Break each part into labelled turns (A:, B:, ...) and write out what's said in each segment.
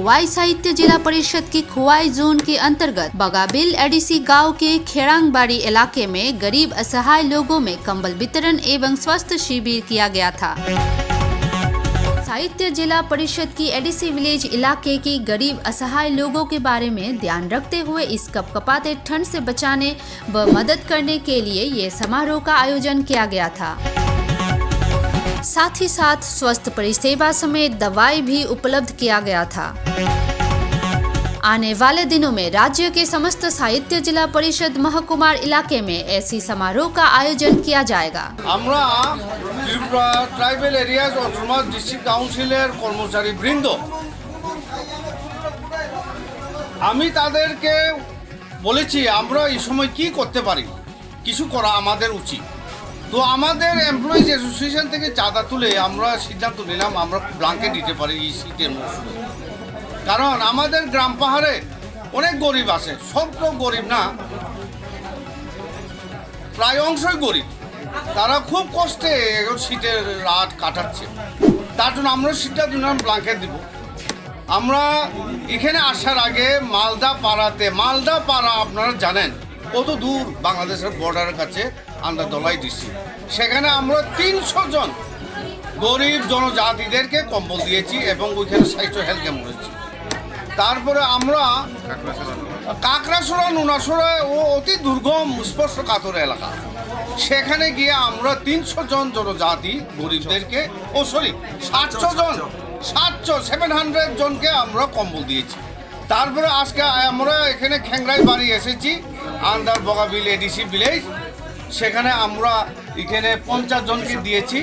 A: खोवाई साहित्य जिला परिषद की खोवाई जोन के अंतर्गत बगाबिल एडीसी गांव के खेड़ांगबाड़ी इलाके में गरीब असहाय लोगों में कंबल वितरण एवं स्वास्थ्य शिविर किया गया था। साहित्य जिला परिषद की एडीसी विलेज इलाके की गरीब असहाय लोगों के बारे में ध्यान रखते हुए इस कपकपाते ठंड से बचाने व मदद करने के लिए ये समारोह का आयोजन किया गया था। साथ ही साथ स्वस्थ परिसेवा समेत दवाई भी उपलब्ध किया गया था। आने वाले दिनों में राज्य के समस्त साहित्य जिला परिषद महकुमार इलाके में ऐसी समारोह का आयोजन किया जाएगा।
B: আমরা Tripura tribal areas autonomous district কাউন্সিলের কর্মচারী বৃন্দ আমি তাদেরকে বলেছি আমরা এই সময় কি করতে পারি, কিছু করা আমাদের উচিত। তো আমাদের এমপ্লয়িজ অ্যাসোসিয়েশন থেকে চাঁদা তুলে আমরা সিদ্ধান্ত নিলাম আমরা ব্ল্যাঙ্কেট দিতে পারি এই শীতের মৌসুমে। কারণ আমাদের গ্রাম পাহাড়ে অনেক গরিব আছে, সব তো গরিব না, প্রায় অংশই গরিব, তারা খুব কষ্টে শীতের রাত কাটাচ্ছে। তার জন্য আমরা সিদ্ধান্ত নিলাম ব্ল্যাঙ্কেট দিব। আমরা এখানে আসার আগে মালদা পাড়া আপনারা জানেন কত দূর বাংলাদেশের বর্ডারের কাছে আন্দারদলাই ডিস্ট্রিক্ট, সেখানে আমরা 300 জন গরিব জনজাতিদেরকে কম্বল দিয়েছি এবং ওইখানে স্বাস্থ্য হেলথ ক্যাম্প করেছি। তারপরে আমরা কাকড়াছড়া নুনাছড়া ও অতি দুর্গম স্পর্শকাতর এলাকা, সেখানে গিয়ে আমরা 300 জন জনজাতি গরিবদেরকে 700 জনকে আমরা কম্বল দিয়েছি। তারপরে আজকে আমরা এখানে খেংরাই বাড়ি এসেছি আন্ডার বগাবিল এডিসি ভিলেজ, সেখানে আমরা এখানে 50 জনকে দিয়েছি।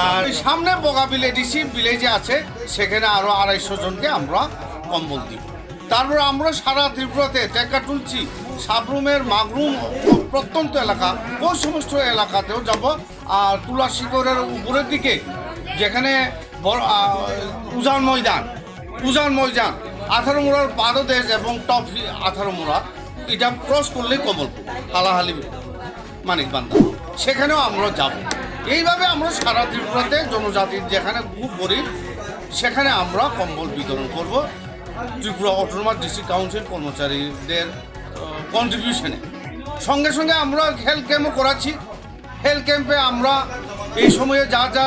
B: আর সামনে বগাবিল এডিসি ভিলেজে আছে সেখানে আরও 250 জনকে আমরা কম্বল দিব। তারপরে আমরা সারা ত্রিপুরাতে টেকাটুলচি সাবরুমের মাগরুম প্রত্যন্ত এলাকা ওই সমস্ত এলাকাতেও যাব। আর তুলাশিকরের উপরের দিকে যেখানে উজান ময়দান 18 মোড়ার পাদদেশ এবং টপ 18 মোড়া এটা ক্রস করলেই কমলপুর হালাহালি মানিকবান্ধা, সেখানেও আমরা যাব। এইভাবে আমরা সারা ত্রিপুরাতে জনজাতির যেখানে খুব গরিব সেখানে আমরা কম্বল বিতরণ করব ত্রিপুরা অটোনমাস ডিস্ট্রিক্ট কাউন্সিল কর্মচারীদের কন্ট্রিবিউশনে। সঙ্গে সঙ্গে আমরা হেলথ ক্যাম্পও করাচ্ছি। হেলথ ক্যাম্পে আমরা এই সময়ে যা যা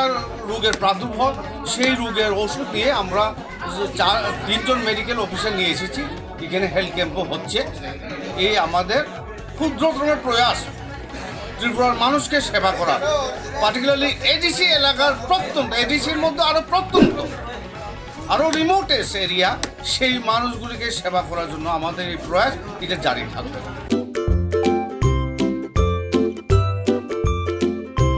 B: রোগের প্রাদুর্ভাব সেই রোগের ওষুধ নিয়ে আমরা 3 জন মেডিকেল অফিসার নিয়ে এসেছি। এখানে হেলথ ক্যাম্পও হচ্ছে। এই আমাদের ক্ষুদ্রতম প্রয়াস ত্রিপুরার মানুষকে সেবা করা, পার্টিকুলারলি এডিসি এলাকার প্রত্যন্ত, এডিসির মধ্যে আরও রিমোট এরিয়া, সেই মানুষগুলিকে সেবা করার জন্য আমাদের এই প্রয়াস এটা জারি থাকবে।